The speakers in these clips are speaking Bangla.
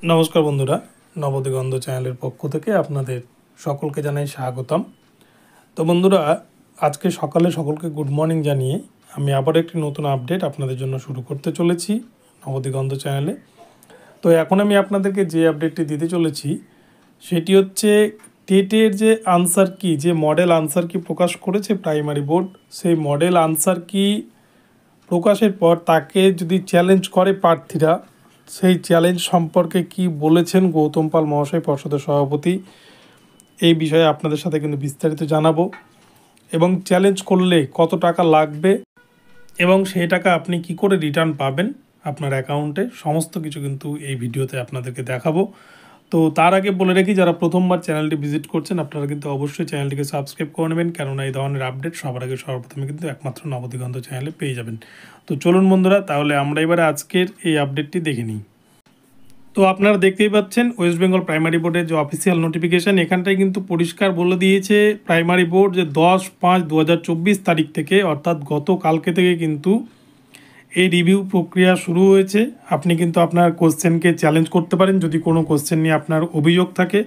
नमस्कार बंधुरा नवदिगंध चैनल पक्ष থেকে আপনাদের সকলকে জানাই স্বাগতম। তো বন্ধুরা আজকে সকালে সকলকে গুড মর্নিং জানিয়ে আমি আবার একটি নতুন আপডেট আপনাদের জন্য শুরু করতে চলেছি নবদিগন্ধ চ্যানেলে। তো এখন আমি আপনাদেরকে যে আপডেটটি দিতে চলেছি সেটি হচ্ছে টেটের যে আনসার কি, যে মডেল আনসার কি প্রকাশ করেছে প্রাইমারি বোর্ড, সেই মডেল আনসার কি প্রকাশের পর তাকে যদি চ্যালেঞ্জ করে প্রার্থীরা, সেই চ্যালেঞ্জ সম্পর্কে কি বলেছেন গৌতম পাল মহাশয় পর্ষদের সভাপতি, এই বিষয়ে আপনাদের সাথে কিন্তু বিস্তারিত জানাবো। এবং চ্যালেঞ্জ করলে কত টাকা লাগবে এবং সেই টাকা আপনি কি করে রিটার্ন পাবেন আপনার অ্যাকাউন্টে, সমস্ত কিছু কিন্তু এই ভিডিওতে আপনাদেরকে দেখাবো। তো তার আগে বলে রাখি, যারা প্রথমবার চ্যানেলটি ভিজিট করছেন আপনারা কিন্তু অবশ্যই চ্যানেলটিকে সাবস্ক্রাইব করে নেবেন, কেননা এই ধরনের আপডেট সবার আগে সর্বপ্রথমে কিন্তু একমাত্র নবদিগন্ধ চ্যানেলে পেয়ে যাবেন। তো চলুন বন্ধুরা, তাহলে আমরা এবারে আজকের এই আপডেটটি দেখে নিই। তো আপনারা দেখতেই পাচ্ছেন ওয়েস্ট বেঙ্গল প্রাইমারি বোর্ডের যে অফিসিয়াল নোটিফিকেশান, এখানটায় কিন্তু পরিষ্কার বলে দিয়েছে প্রাইমারি বোর্ড যে 10/5/2024 তারিখ থেকে, অর্থাৎ গতকালকে থেকে কিন্তু এই রিভিউ প্রক্রিয়া শুরু হয়েছে। আপনি কিন্তু আপনার কোশ্চেনকে চ্যালেঞ্জ করতে পারেন যদি কোনো কোশ্চেন নিয়ে আপনার অভিযোগ থাকে।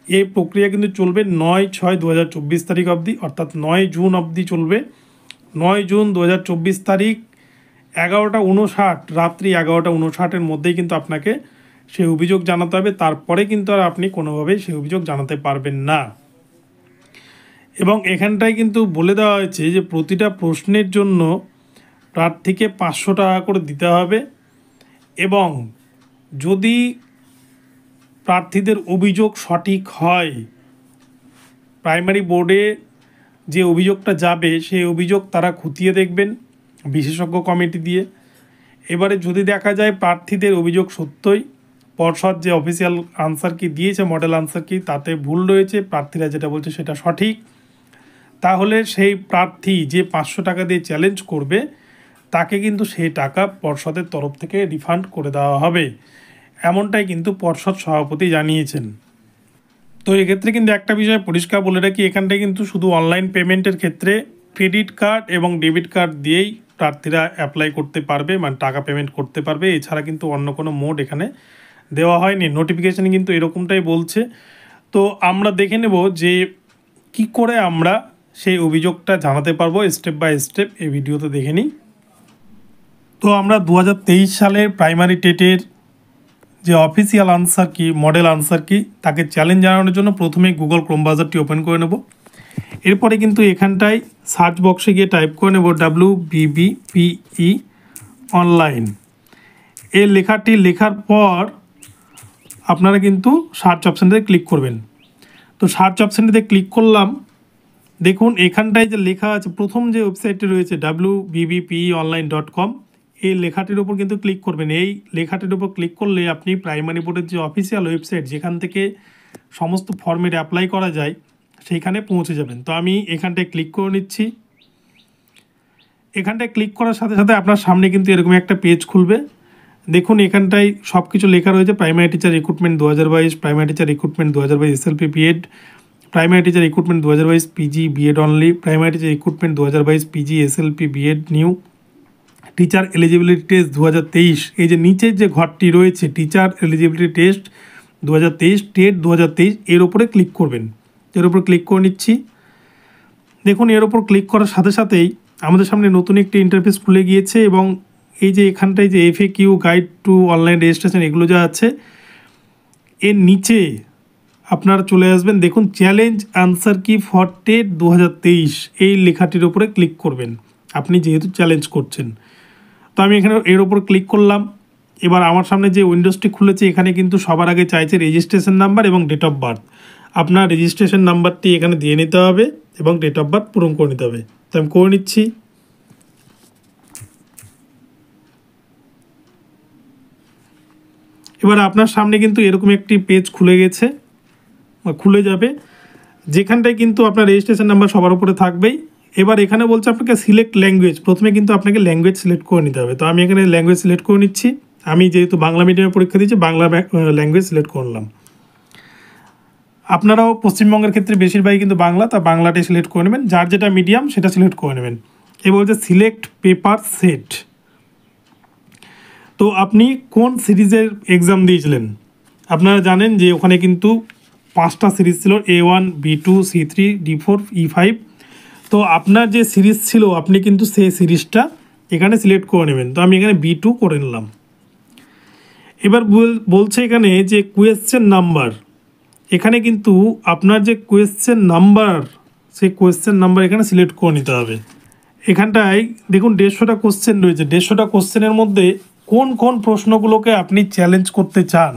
এই প্রক্রিয়া কিন্তু চলবে 9/6/2024 তারিখ অবধি, অর্থাৎ 9 জুন অবধি চলবে। 9 জুন 2024 তারিখ 11:59 রাত্রি 11:59 মধ্যেই কিন্তু আপনাকে সেই অভিযোগ জানাতে হবে। তারপরে কিন্তু আর আপনি কোনোভাবেই সেই অভিযোগ জানাতে পারবেন না। এবং এখানটায় কিন্তু বলে দেওয়া হয়েছে যে প্রতিটা প্রশ্নের জন্য প্রার্থীকে 500 টাকা করে দিতে হবে। এবং যদি প্রার্থীদের অভিযোগ সঠিক হয়, প্রাইমারি বোর্ডে যে অভিযোগটা যাবে সেই অভিযোগ তারা খতিয়ে দেখবেন বিশেষজ্ঞ কমিটি দিয়ে। এবারে যদি দেখা যায় প্রার্থীদের অভিযোগ সত্যই পর্ষদ যে অফিসিয়াল আনসার কি দিয়েছে, মডেল আনসার কি, তাতে ভুল রয়েছে, প্রার্থীরা যেটা বলছে সেটা সঠিক, তাহলে সেই প্রার্থী যে 500 টাকা দিয়ে চ্যালেঞ্জ করবে তাকে কিন্তু সেই টাকা পর্ষদের তরফ থেকে রিফান্ড করে দেওয়া হবে, এমনটাই কিন্তু পর্ষদ সভাপতি জানিয়েছেন। তো এক্ষেত্রে কিন্তু একটা বিষয় পরিষ্কার বলে রাখি, এখানটায় কিন্তু শুধু অনলাইন পেমেন্টের ক্ষেত্রে ক্রেডিট কার্ড এবং ডেবিট কার্ড দিয়েই প্রার্থীরা অ্যাপ্লাই করতে পারবে, মানে টাকা পেমেন্ট করতে পারবে। এছাড়া কিন্তু অন্য কোনো মোড এখানে দেওয়া হয়নি, নোটিফিকেশানে কিন্তু এরকমটাই বলছে। তো আমরা দেখে নেব যে কি করে আমরা সেই অভিযোগটা জানাতে পারবো, স্টেপ বাই স্টেপ এই ভিডিওতে দেখে নিই। তো আমরা 2023 সালের প্রাইমারি টেটের যে অফিসিয়াল আনসার কি, মডেল আনসার কি, তাকে চ্যালেঞ্জ জানানোর জন্য প্রথমে গুগল ক্রোম ব্রাউজারটি ওপেন করে নেব। এরপরে কিন্তু এখানটায় সার্চ বক্সে গিয়ে টাইপ করে নেব WBBPE অনলাইন। এই লেখাটি লেখার পর আপনারা কিন্তু সার্চ অপশানটাতে ক্লিক করবেন। তো সার্চ অপশানটাতে ক্লিক করলাম, দেখুন এখানটায় যে লেখা আছে, প্রথম যে ওয়েবসাইটটি রয়েছে WBBPEonline.com, এই লেখাটির উপর কিন্তু ক্লিক করবেন। এই লেখাটির উপর ক্লিক করলে আপনি প্রাইমারি বোর্ডের যে অফিসিয়াল ওয়েবসাইট, যেখান থেকে সমস্ত ফর্মেট অ্যাপ্লাই করা যায়, সেইখানে পৌঁছে যাবেন। তো আমি এখানটায় ক্লিক করে নিচ্ছি। এখানটায় ক্লিক করার সাথে সাথে আপনার সামনে কিন্তু এরকম একটা পেজ খুলবে। দেখুন এখানটায় সব কিছু লেখা রয়েছে, primary teacher recruitment 2022, primary teacher recruitment 2022 SLP BEd, primary teacher recruitment 2022 PG BEd only, primary teacher recruitment 2022 PG SLP BEd new, teacher eligibility test 2023, এই যে নিচের যে ঘরটি রয়েছে টিচার এলিজিবিলিটি টেস্ট 2023, টেট 2023, এর উপরে ক্লিক করবেন। এর উপর ক্লিক করে নিচ্ছি। দেখুন এর উপর ক্লিক করার সাথে সাথেই আমাদের সামনে নতুন একটি ইন্টারফেস খুলে গিয়েছে। এবং এই যে এখানটায় যে FAQ guide to online registration, এগুলো যা আছে, এর নিচে আপনারা চলে আসবেন। দেখুন চ্যালেঞ্জ আনসার কি ফর টেট 2023, এই লেখাটির উপরে ক্লিক করবেন আপনি যেহেতু চ্যালেঞ্জ করছেন। তো আমি এখানে এর উপর ক্লিক করলাম। এবার আমার সামনে যে উইন্ডোজটি খুলেছে, এখানে কিন্তু সবার আগে চাইছে রেজিস্ট্রেশন নাম্বার এবং ডেট অফ বার্থ। আপনার রেজিস্ট্রেশন নাম্বারটি এখানে দিয়ে নিতে হবে এবং ডেট অফ বার্থ পূরণ করে নিতে হবে। তো আমি করে নিচ্ছি। এবার আপনার সামনে কিন্তু এরকম একটি পেজ খুলে গেছে বা খুলে যাবে, যেখানটায় কিন্তু আপনার রেজিস্ট্রেশন নাম্বার সবার উপরে থাকবেই। এবার এখানে বলছে আপনাকে সিলেক্ট ল্যাঙ্গুয়েজ, প্রথমে কিন্তু আপনাকে ল্যাঙ্গুয়েজ সিলেক্ট করে নিতে হবে। তো আমি এখানে ল্যাঙ্গুয়েজ সিলেক্ট করে নিচ্ছি। আমি যেহেতু বাংলা মিডিয়ামে পরীক্ষা দিচ্ছি, বাংলা ল্যাঙ্গুয়েজ সিলেক্ট করলাম। আপনারাও পশ্চিমবঙ্গের ক্ষেত্রে বেশিরভাগই কিন্তু বাংলা, তা বাংলাটাই সিলেক্ট করে নেবেন, যার যেটা মিডিয়াম সেটা সিলেক্ট করে নেবেন। এবার বলছে সিলেক্ট পেপার সেট। তো আপনি কোন সিরিজের এক্সাম দিয়েছিলেন, আপনারা জানেন যে ওখানে কিন্তু 5টা সিরিজ ছিল A1, B2, C3, D4, E5। তো আপনার যে সিরিজ ছিল আপনি কিন্তু সেই সিরিজটা এখানে সিলেক্ট করে নেবেন। তো আমি এখানে B2 করে নিলাম। এবার বলছে এখানে যে কোয়েশ্চেন নাম্বার, এখানে কিন্তু আপনার যে কোয়েশ্চেন নাম্বার সেই কোয়েশ্চেন নাম্বার এখানে সিলেক্ট করে নিতে হবে। এখানটায় দেখুন 150টা কোশ্চেন রয়েছে। 150টা কোশ্চেনের মধ্যে কোন কোন প্রশ্নগুলোকে আপনি চ্যালেঞ্জ করতে চান,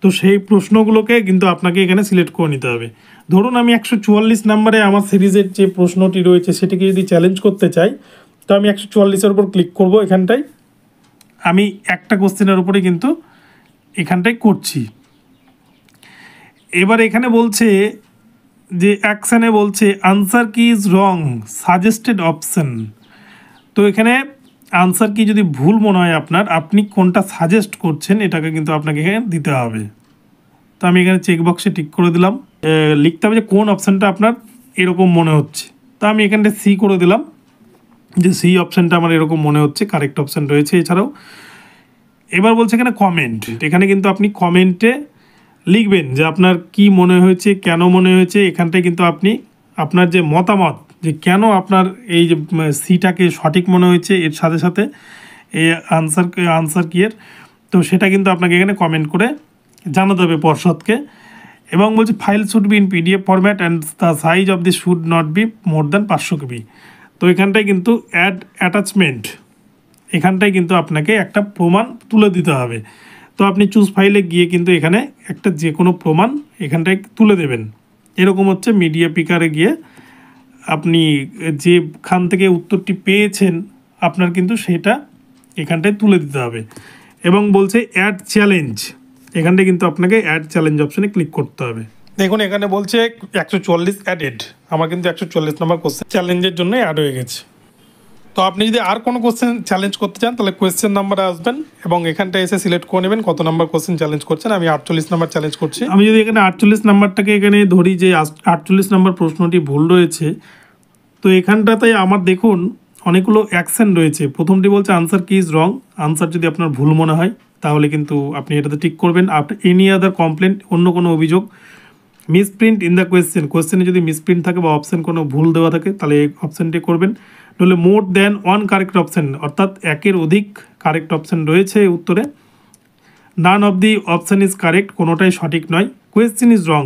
তো সেই প্রশ্নগুলোকে কিন্তু আপনাকে এখানে সিলেক্ট করে নিতে হবে। ধরুন আমি 144 নম্বরে আমার সিরিজের যে প্রশ্নটি রয়েছে সেটিকে যদি চ্যালেঞ্জ করতে চাই, তো আমি 144-এর উপর ক্লিক করব। এখানটায় আমি একটা কোশ্চেনের উপরে কিন্তু এখানটায় করছি। এবার এখানে বলছে যে অ্যাকশানে বলছে আনসার কি ইজ রং, সাজেস্টেড অপশন। তো এখানে আনসার কি যদি ভুল মনে হয় আপনার, আপনি কোনটা সাজেস্ট করছেন এটাকে কিন্তু আপনাকে এখানে দিতে হবে। তো আমি এখানে চেকবক্সে টিক করে দিলাম। লিখতে হবে যে কোন অপশানটা আপনার এরকম মনে হচ্ছে। তো আমি এখানটা সি করে দিলাম, যে সি অপশানটা আমার এরকম মনে হচ্ছে, কারেক্ট অপশান রয়েছে এছাড়াও। এবার বলছে এখানে কমেন্ট, এখানে কিন্তু আপনি কমেন্টে লিখবেন যে আপনার কি মনে হয়েছে, কেন মনে হয়েছে। এখানটায় কিন্তু আপনি আপনার যে মতামত, যে কেন আপনার এই যে সিটাকে সঠিক মনে হয়েছে, এর সাথে সাথে এই আনসার কি এর, তো সেটা কিন্তু আপনাকে এখানে কমেন্ট করে জানাতে হবে পর্ষদকে। এবং বলছে file should be in PDF format and the size of this should not be more than 500 KB। তো এখানটায় কিন্তু অ্যাড অ্যাটাচমেন্ট, এখানটায় কিন্তু আপনাকে একটা প্রমাণ তুলে দিতে হবে। তো আপনি চুজ ফাইলে গিয়ে কিন্তু এখানে একটা যে কোনো প্রমাণ এখানটায় তুলে দেবেন। এরকম হচ্ছে মিডিয়া পিকারে গিয়ে আপনি যেখান থেকে উত্তরটি পেয়েছেন আপনার কিন্তু সেটা এখানটায় তুলে দিতে হবে। এবং বলছে অ্যাড চ্যালেঞ্জ, এখানটায় কিন্তু আপনাকে অ্যাড চ্যালেঞ্জ অপশানে ক্লিক করতে হবে। দেখুন এখানে বলছে 144 অ্যাডেড, আমার কিন্তু 144 নম্বর কোশ্চেন চ্যালেঞ্জের জন্য অ্যাড হয়ে গেছে। তো আপনি যদি আর কোনো কোশ্চেন চ্যালেঞ্জ করতে চান তাহলে কোয়েশ্চেন নাম্বারে আসবেন এবং এখানটা এসে সিলেক্ট করে নেবেন কত নাম্বার কোশ্চেন চ্যালেঞ্জ করছেন। আমি 48 নাম্বার চ্যালেঞ্জ করছি। আমি যদি এখানে 48 নাম্বারটাকে এখানে ধরি যে 48 নাম্বার প্রশ্নটি ভুল রয়েছে, তো এখানটাতে আমার দেখুন অনেকগুলো অ্যাকশন রয়েছে। প্রথমটি বলছে আনসার কি ইজ রং, আনসার যদি আপনার ভুল মনে হয় তাহলে কিন্তু আপনি এটাতে টিক করবেন। আফটার এনি আদার কমপ্লেন্ট, অন্য কোনো অভিযোগ, মিসপ্রিন্ট ইন দ্য কোয়েশ্চেনে যদি মিসপ্রিন্ট থাকে বা অপশান কোনো ভুল দেওয়া থাকে তাহলে এই অপশানটি করবেন। তাহলে more than one correct option, অর্থাৎ একের অধিক কারেক্ট অপশান রয়েছে উত্তরে। নান of the option is correct, কোনোটাই সঠিক নয়। কোয়েশ্চেন ইজ রং,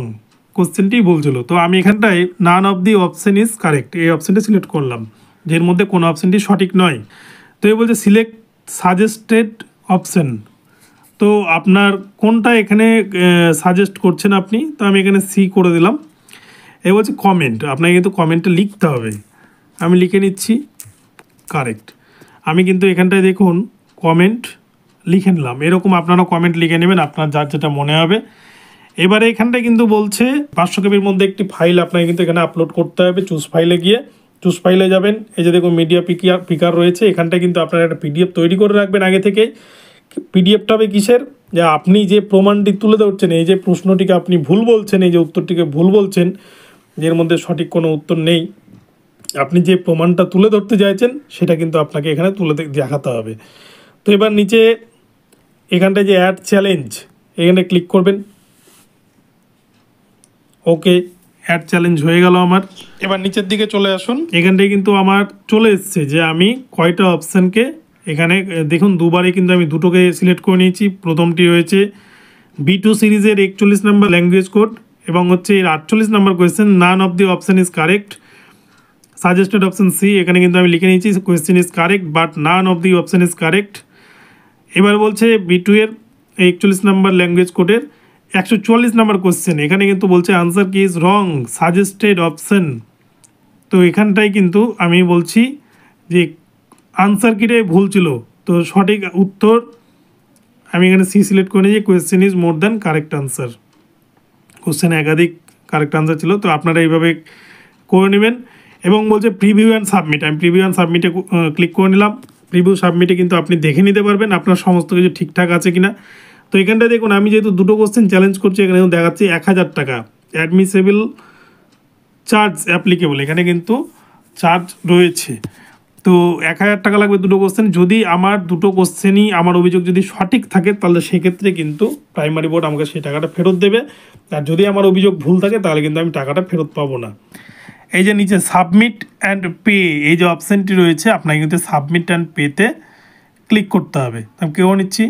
কোশ্চেনটি বলছিল। তো আমি এখানটায় নান of the option is correct এই অপশানটি সিলেক্ট করলাম, যের মধ্যে কোনো অপশানটি সঠিক নয়। তো এই বলছে সিলেক্ট সাজেস্টেড অপশান, তো আপনার কোনটা এখানে সাজেস্ট করছেন আপনি। তো আমি এখানে সি করে দিলাম। এই বলছে কমেন্ট, আপনাকে কিন্তু কমেন্টে লিখতে হবে। আমি লিখে নিচ্ছি কারেক্ট। আমি কিন্তু এখানটায় দেখুন কমেন্ট লিখে নিলাম। এরকম আপনারা কমেন্ট লিখে নেবেন আপনার যার যেটা মনে হবে। এবারে এখানটায় কিন্তু বলছে 500 KBর মধ্যে একটি ফাইল আপনাকে কিন্তু এখানে আপলোড করতে হবে। চুজ ফাইলে গিয়ে চুজ ফাইলে যাবেন, এই যে দেখুন মিডিয়া পিকার রয়েছে, এখানটায় কিন্তু আপনারা একটা PDF তৈরি করে রাখবেন আগে থেকে। PDFটা হবে কিসের, যে আপনি যে প্রমাণটি তুলে ধরছেন, এই যে প্রশ্নটিকে আপনি ভুল বলছেন, এই যে উত্তরটিকে ভুল বলছেন, এর মধ্যে সঠিক কোনো উত্তর নেই, আপনি যে প্রমাণটা তুলে ধরতে চাইছেন সেটা কিন্তু আপনাকে এখানে তুলে দেখাতে হবে। তো এবার নিচে এখানটায় যে অ্যাড চ্যালেঞ্জ, এখানে ক্লিক করবেন। ওকে, অ্যাড চ্যালেঞ্জ হয়ে গেল আমার। এবার নিচের দিকে চলে আসুন, এখানটায় কিন্তু আমার চলে এসছে যে আমি কয়টা অপশানকে এখানে দেখুন দুবারে কিন্তু আমি দুটোকে সিলেক্ট করে নিয়েছি। প্রথমটি হয়েছে B2 সিরিজের 41 নম্বর ল্যাঙ্গুয়েজ কোড এবং হচ্ছে এর 48 নম্বর question, none of the option is correct, suggested option C, এখানে কিন্তু আমি লিখে নিয়েছি question is correct but none of the option is correct. এবার বলছে B2 এর 41 নম্বর ল্যাঙ্গুয়েজ কোডের 144 নম্বর কোয়েশ্চেন, এখানে কিন্তু বলছে আনসার কি ইজ রং, সাজেস্টেড অপশান। তো এখানটায় কিন্তু আমি বলছি যে আনসার কিটাই ভুল ছিল, তো সঠিক উত্তর আমি এখানে সি সিলেক্ট করে নিয়েছি, question is more than correct answer. কোয়েশ্চেনে একাধিক কারেক্ট আনসার ছিল, তো আপনারা এইভাবে করে নেবেন। এবং বলছে প্রিভিউ অ্যান্ড সাবমিট, আমি প্রিভিউ অ্যান্ড সাবমিটে ক্লিক করে নিলাম। প্রিভিউ সাবমিটে কিন্তু আপনি দেখে নিতে পারবেন আপনার সমস্ত কিছু ঠিকঠাক আছে কিনা। তো এখানটা দেখুন আমি যেহেতু দুটো কোশ্চেন চ্যালেঞ্জ করছি, এখানে দেখাচ্ছি 1000 টাকা অ্যাডমিসেবল চার্জ অ্যাপ্লিকেবল, এখানে কিন্তু চার্জ রয়েছে। তো 1000 টাকা লাগবে দুটো কোশ্চেন। যদি আমার দুটো কোশ্চেনই আমার অভিযোগ যদি সঠিক থাকে তাহলে সেক্ষেত্রে কিন্তু প্রাইমারি বোর্ড আমাকে সেই টাকাটা ফেরত দেবে। আর যদি আমার অভিযোগ ভুল থাকে তাহলে কিন্তু আমি টাকাটা ফেরত পাবো না। এই যে নিচে সাবমিট অ্যান্ড পে এই যে অপশানটি রয়েছে, আপনাকে কিন্তু সাবমিট অ্যান্ড পেতে ক্লিক করতে হবে। আমি কেউ নিচ্ছি,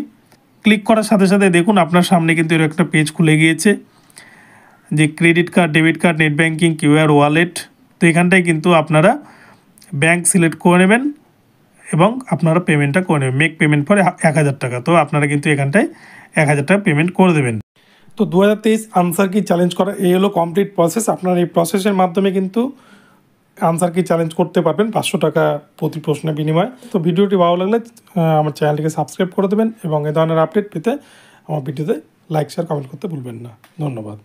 ক্লিক করার সাথে সাথে দেখুন আপনার সামনে কিন্তু এর একটা পেজ খুলে গিয়েছে, যে credit card, debit card, net banking, QR, wallet. তো এখানটায় কিন্তু আপনারা ব্যাঙ্ক সিলেক্ট করে নেবেন এবং আপনারা পেমেন্টটা করে নেবেন। মেক পেমেন্ট ফর 1000 টাকা। তো আপনারা কিন্তু এখানটায় 1000 টাকা পেমেন্ট করে দেবেন। তো 2023 আনসার কি চ্যালেঞ্জ করা এই হলো কমপ্লিট প্রসেস। আপনার এই প্রসেসের মাধ্যমে কিন্তু আনসার কি চ্যালেঞ্জ করতে পারবেন 500 টাকা প্রতি প্রশ্নের বিনিময়ে। তো ভিডিওটি ভালো লাগলে আমার চ্যানেলটিকে সাবস্ক্রাইব করে দেবেন এবং এ ধরনের আপডেট পেতে আমার ভিডিওতে লাইক শেয়ার কমেন্ট করতে ভুলবেন না। ধন্যবাদ।